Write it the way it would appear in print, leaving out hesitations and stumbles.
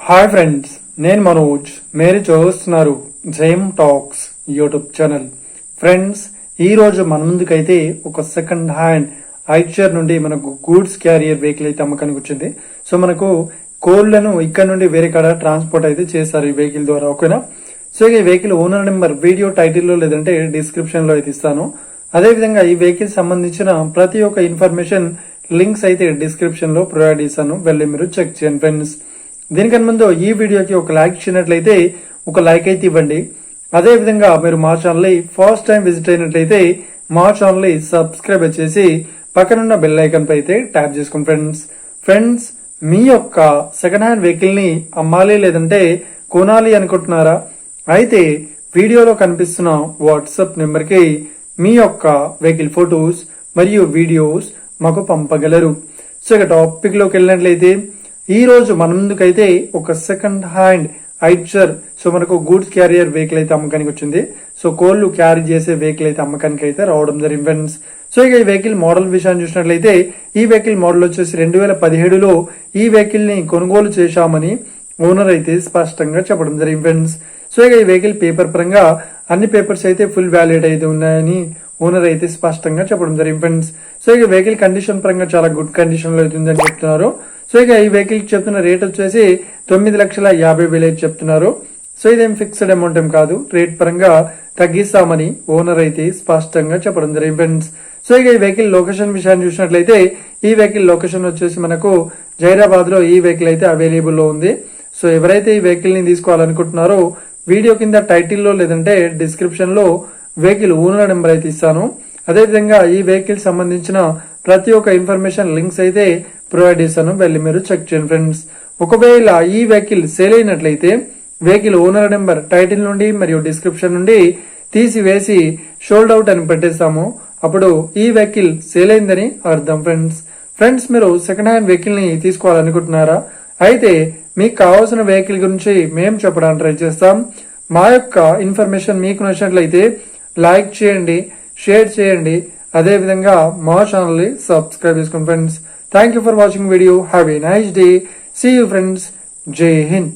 Hi friends, నేను మనోజ్. మీరు చూస్తున్నారు జైమ్ టాక్స్ యూట్యూబ్ ఛానల్. ఫ్రెండ్స్, ఈ రోజు మన ముందుకైతే ఒక సెకండ్ హ్యాండ్ ఐచర్ నుండి మనకు గూడ్స్ క్యారియర్ వెహికల్ అయితే అమ్మకానికి వచ్చింది. సో మనకు కోళ్లను ఇక్కడ నుండి వేరే కాడ ట్రాన్స్పోర్ట్ అయితే చేస్తారు ఈ వెహికల్ ద్వారా. ఓకేనా? సో ఈ వెహికల్ ఓనర్ నెంబర్ వీడియో టైటిల్లో లేదంటే డిస్క్రిప్షన్ లో అయితే ఇస్తాను. అదేవిధంగా ఈ వెహికల్ సంబంధించిన ప్రతి ఒక్క ఇన్ఫర్మేషన్ లింక్స్ అయితే డిస్క్రిప్షన్ లో ప్రొవైడ్ చేశాను, వెళ్ళి మీరు చెక్ చేయండి ఫ్రెండ్స్. దీనికన్నా ముందు ఈ వీడియోకి ఒక లైక్ ఇచ్చినట్లయితే ఒక లైక్ అయితే ఇవ్వండి. అదే విధంగా మీరు మా ఛానల్ ఫస్ట్ టైం విజిట్ అయినట్లయితే మా ఛానల్ సబ్స్క్రైబ్ చేసి పక్కనున్న బెల్ ఐకాన్ పై అయితే ట్యాప్ చేసుకోండి ఫ్రెండ్స్. మీ యొక్క సెకండ్ హ్యాండ్ వెహికల్ ని అమ్మాలి లేదంటే కొనాలి అనుకుంటున్నారా? అయితే వీడియోలో కనిపిస్తున్న వాట్సాప్ నెంబర్ కి మీ యొక్క వెహికల్ ఫొటోస్ మరియు వీడియోస్ మాకు పంపగలరు. సో ఇక టాపిక్ లోకి వెళ్ళినట్లయితే ఈ రోజు మన ముందుకైతే ఒక సెకండ్ హ్యాండ్ ఐచర్, సో మనకు గూడ్స్ క్యారియర్ వెహికల్ అయితే అమ్మకానికి వచ్చింది. సో కోళ్లు క్యారీ చేసే వెహికల్ అయితే అమ్మకానికి అయితే రావడం జరిగింది ఫ్రెండ్స్. సో ఇక ఈ వెహికల్ మోడల్ విషయాన్ని చూసినట్లయితే ఈ వెహికల్ మోడల్ వచ్చేసి 2017లో ఈ వెహికల్ ని కొనుగోలు చేశామని ఓనర్ అయితే స్పష్టంగా చెప్పడం జరిగింది ఫ్రెండ్స్. సో ఇక ఈ వెహికల్ పేపర్ పరంగా అన్ని పేపర్స్ అయితే ఫుల్ వ్యాలిడ్ అయితే ఉన్నాయని ఓనర్ అయితే స్పష్టంగా చెప్పడం జరిగింది ఫ్రెండ్స్. సో ఇక వెహికల్ కండిషన్ పరంగా చాలా గుడ్ కండిషన్ లో అయితే ఉందని చెప్తున్నారు. సో ఇక ఈ వెహికల్ చెప్తున్న రేట్ వచ్చేసి 9,50,000 అయితే చెప్తున్నారు. సో ఇదేం ఫిక్స్డ్ అమౌంట్ ఏం కాదు, రేట్ పరంగా తగ్గిస్తామని ఓనర్ అయితే స్పష్టంగా చెప్పడం జరిగింది ఫ్రెండ్స్. సో ఇక ఈ వెహికల్ లొకేషన్ విషయాన్ని చూసినట్లయితే ఈ వెహికల్ లొకేషన్ వచ్చేసి మనకు జైరాబాద్ లో ఈ వెహికల్ అయితే అవైలబుల్ లో ఉంది. సో ఎవరైతే ఈ వెహికల్ ని తీసుకోవాలనుకుంటున్నారో వీడియో కింద టైటిల్లో లేదంటే డిస్క్రిప్షన్ లో వెహికల్ ఓనర్ నెంబర్ అయితే ఇస్తాను. అదేవిధంగా ఈ వెహికల్ సంబంధించిన ప్రతి ఒక్క ఇన్ఫర్మేషన్ లింక్స్ అయితే ప్రొవైడ్ చేశాను, వెళ్ళి మీరు చెక్ చేయండి ఫ్రెండ్స్. ఒకవేళ ఈ వెహికల్ సేల్ అయినట్లయితే వెహికల్ ఓనర్ నెంబర్ టైటిల్ నుండి మరియు డిస్క్రిప్షన్ నుండి తీసివేసి షోల్డ్ అవుట్ అని పెట్టేస్తాము. అప్పుడు ఈ వెహికల్ సేల్ అయిందని అర్థం ఫ్రెండ్స్. మీరు సెకండ్ హ్యాండ్ వెహికల్ ని తీసుకోవాలనుకుంటున్నారా? అయితే మీకు కావాల్సిన వెహికల్ గురించి మేము చెప్పడానికి ట్రై చేస్తాం. మా యొక్క ఇన్ఫర్మేషన్ మీకు నచ్చినట్లయితే లైక్ చేయండి, షేర్ చేయండి, అదే విధంగా మా ఛానల్ ని సబ్స్క్రైబ్ చేసుకోండి friends. Thank you for watching video. Have a nice day. See you friends. Jai Hind.